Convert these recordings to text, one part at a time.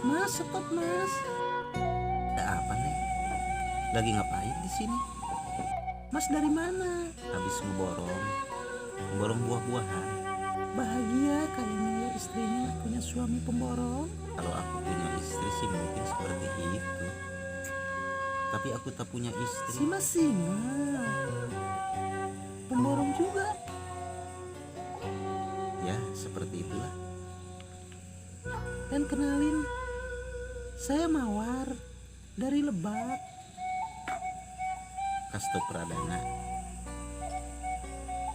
Mas, stop mas. Ada apa nih? Lagi ngapain di sini? Mas dari mana? Habis ngeborong buah-buahan. Bahagia kayaknya ya istrinya punya suami pemborong. Kalau aku punya istri sih mungkin seperti itu. Tapi aku tak punya istri. Si mas singa. Pemborong juga. Ya, seperti itulah. Dan kenalin, saya Mawar dari Lebak. Kasto Pradana.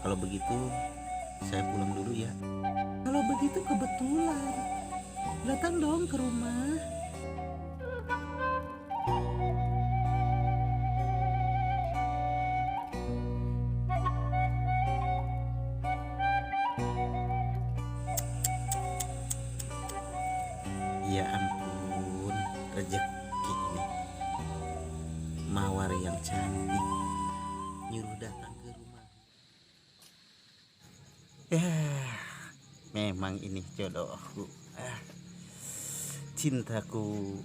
Kalau begitu, saya pulang dulu ya. Kalau begitu kebetulan, datang dong ke rumah. Ya ampun, rezeki ini. Mawar yang cantik nyuruh datang ke rumah. Ya, memang ini jodohku. Cintaku,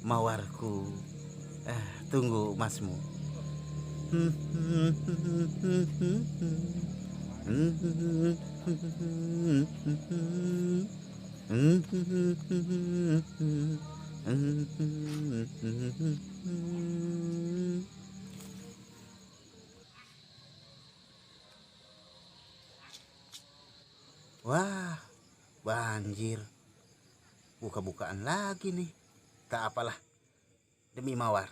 mawarku. Tunggu masmu. Wah, banjir. Buka-bukaan lagi nih. Tak apalah, demi mawar.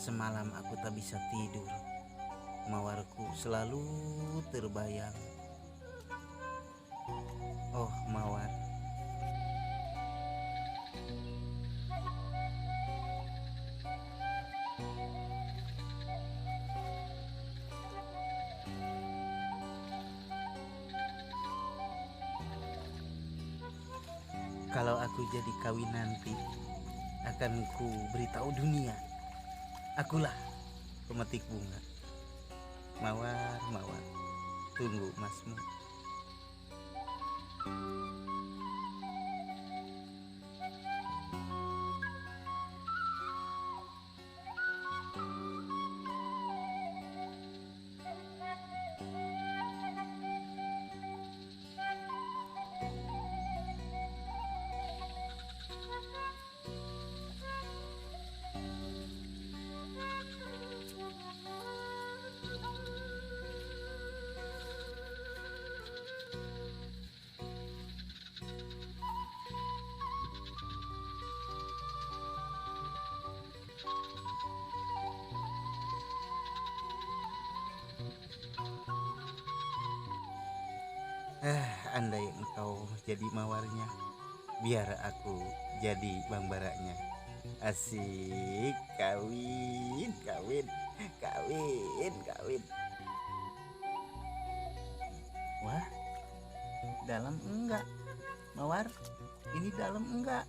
Semalam aku tak bisa tidur. Mawarku selalu terbayang. Oh, mawar. Kalau aku jadi kawin nanti, akan ku beritahu dunia. Akulah pemetik bunga. Mawar, mawar, tunggu masmu. Andai engkau jadi mawarnya, biar aku jadi bang baraknya. Asik, kawin, kawin, kawin, kawin. Wah, dalam enggak, mawar? Ini dalam enggak?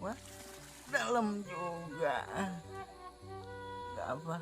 Wah, dalam juga. Enggak apa.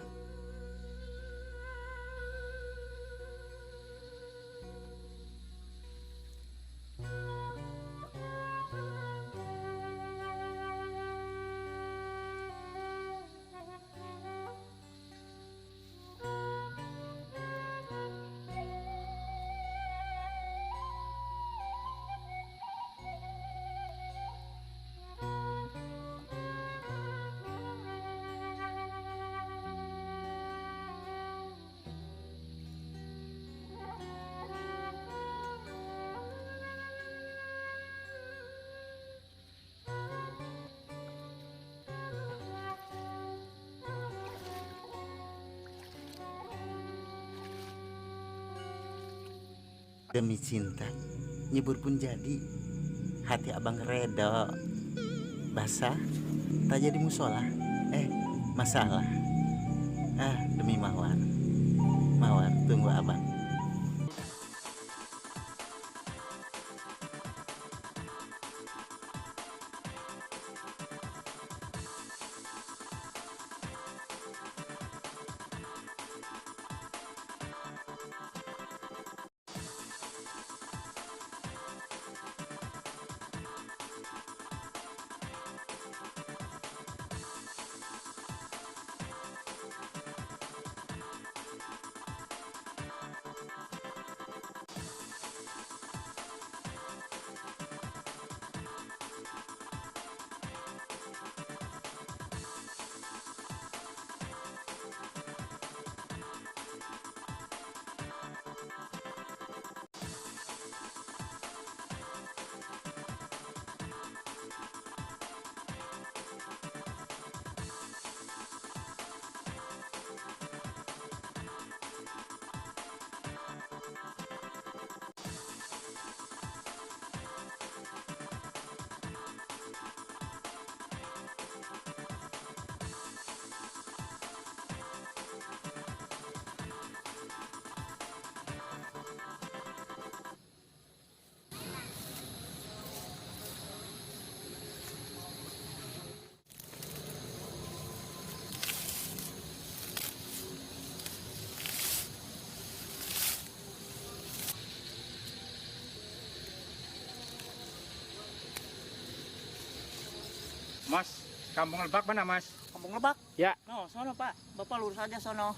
Demi cinta nyebur pun jadi. Hati abang redo. Basah tak jadi musola. Masalah. Demi mawar. Mawar tunggu abang. Mas, Kampung Lebak mana Mas? Kampung Lebak? Ya. No, sono Pak. Bapak lurus aja sono.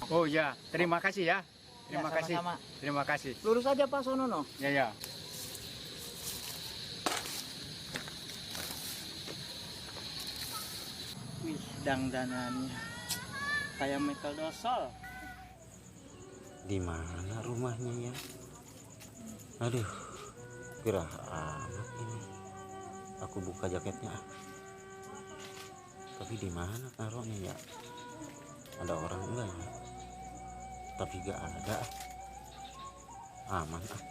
Oh ya, terima kasih ya. Terima Ya, kasih. sama-sama. Terima kasih. Lurus aja Pak sono no. Ya ya. Wih, dandanannya kayak Michael Dosol. Di mana rumahnya ya? Aduh, gerah amat ini. Aku buka jaketnya. Tapi di mana taruhnya ya? Ada orang enggak ya? Tapi gak ada. Aman ah.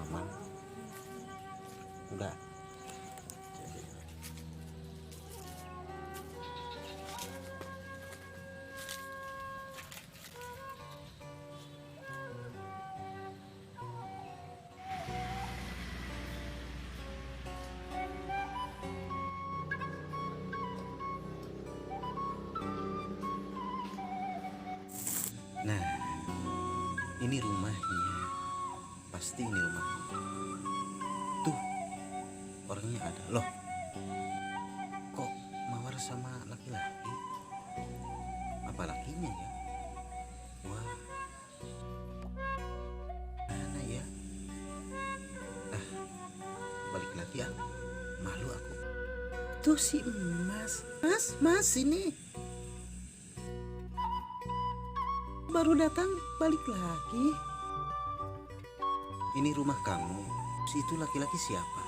Aman. Udah. Nah, ini rumahnya. Pasti ini rumahnya. Tuh, orangnya ada. Loh, kok mawar sama laki-laki? Apa lakinya ya? Wah, mana ya? Balik lagi ya. Malu aku. Tuh si Mas. Mas ini. Baru datang balik lagi. Ini rumah kamu. Itu laki-laki siapa?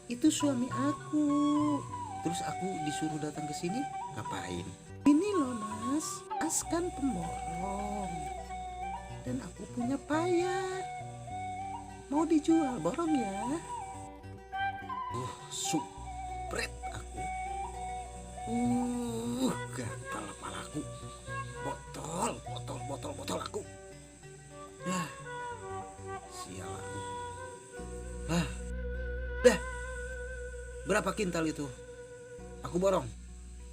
Itu suami aku. Terus aku disuruh datang ke sini ngapain? Ini loh Mas, Mas kan pemborong. Dan aku punya payah. Mau dijual borong ya? Supret aku. Gatal kepalaku. Botol aku. Sial aku. Dah. Berapa kintal itu? Aku borong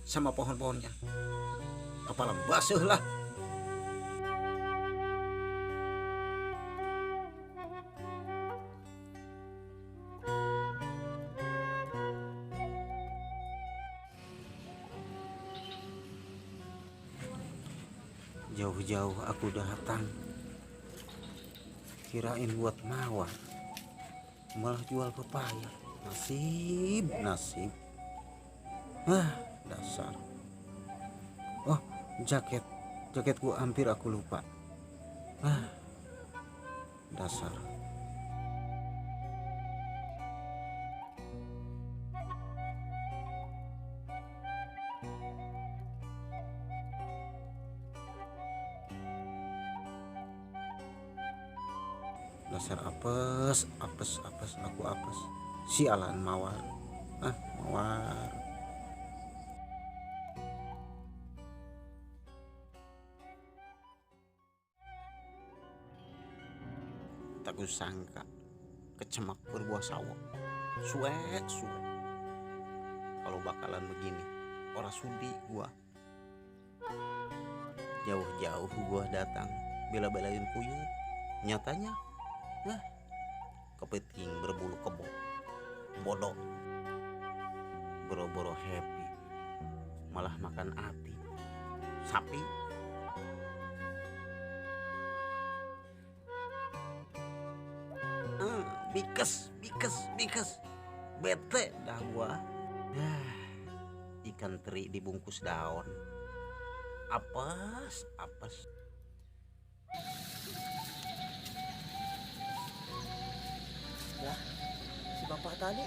sama pohon-pohonnya. Kepala basuh lah. Jauh-jauh aku datang, kirain buat mawar, malah jual pepaya. Nasib. Dasar. Oh, jaketku hampir aku lupa. Dasar. Dasar apes, apes, apes, aku apes. Sialan mawar. Mawar. Tak sangka kecemak berbuah sawah. Suek. Kalau bakalan begini, ora sudi gua. Jauh-jauh gua datang, bela-belain kuyuk. Nyatanya, kepiting berbulu kebo. Bodoh. Boro-boro happy, malah makan ati. Sapi. Bikes. Bete dah gua. Ikan teri dibungkus daun. Apes. Lah, si bapak tadi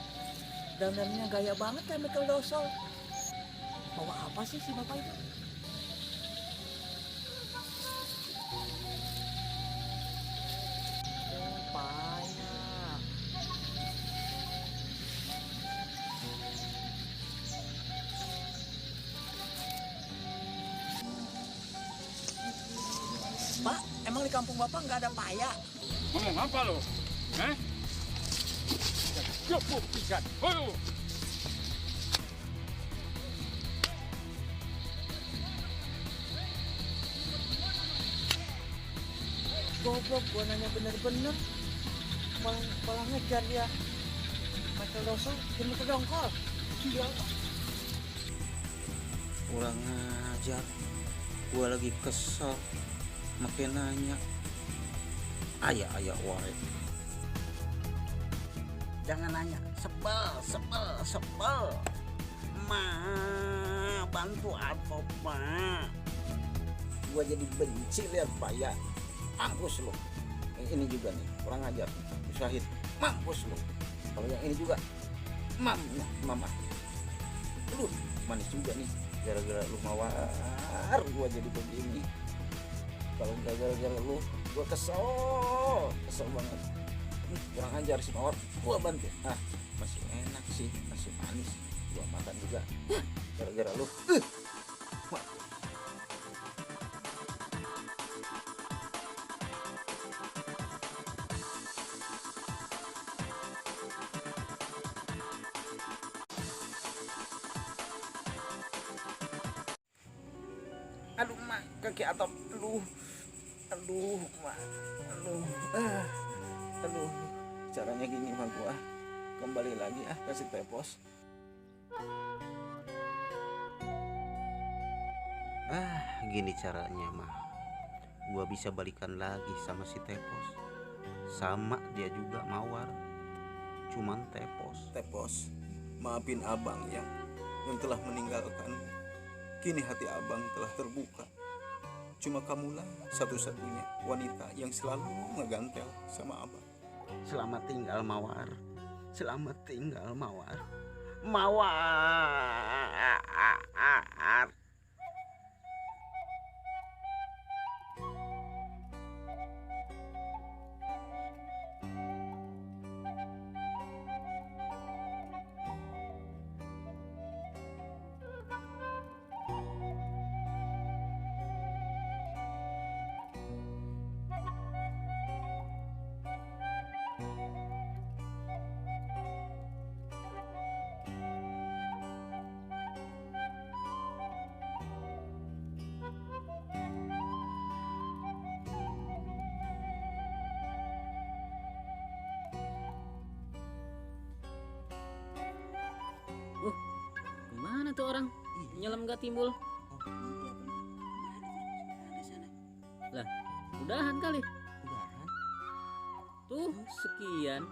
dandannya gaya banget kayak Michael Dosol. Bawa apa sih si bapak itu? Oh, payah. Pak, emang di kampung bapak nggak ada paya? Ngomong apa lo? Cukup ikan. Oh. Goblok, gua nanya bener-bener. Malah ngejar dia. Michael Dosol, jadi kedongkol. Gila. Kurang ajar. Gua lagi kesel. Makin nanya. Ayah wae. Jangan nanya. Sebel. Ma, bantu apa, Ma? Gua jadi benci lihat paya. Mampus lu. Yang ini juga nih, kurang ajar. Syahid, mampus lu. Kalau yang ini juga, mama. Lu manis juga nih. Gara-gara lu mawar, gua jadi begini. Kalau nggak gara-gara lu, gua kesel banget. Kurang ajar si mawar, gua bantu. Masih enak sih, masih manis. Gua makan juga. Gara-gara lu. Aduh, mak, kaki atap. Aduh, mak. Aduh. Caranya gini mah gua. Kembali lagi kasih tepos. Gini caranya mah. Gua bisa balikan lagi sama si Tepos. Sama dia juga mawar. Cuman Tepos, maafin abang yang telah meninggalkan. Kini hati abang telah terbuka. Cuma kamulah satu-satunya wanita yang selalu ngegantel sama abang. Selamat tinggal mawar. Mawar. Gimana tuh orang? Nyelam gak timbul? Lah, udahan kali. Tuh, sekian.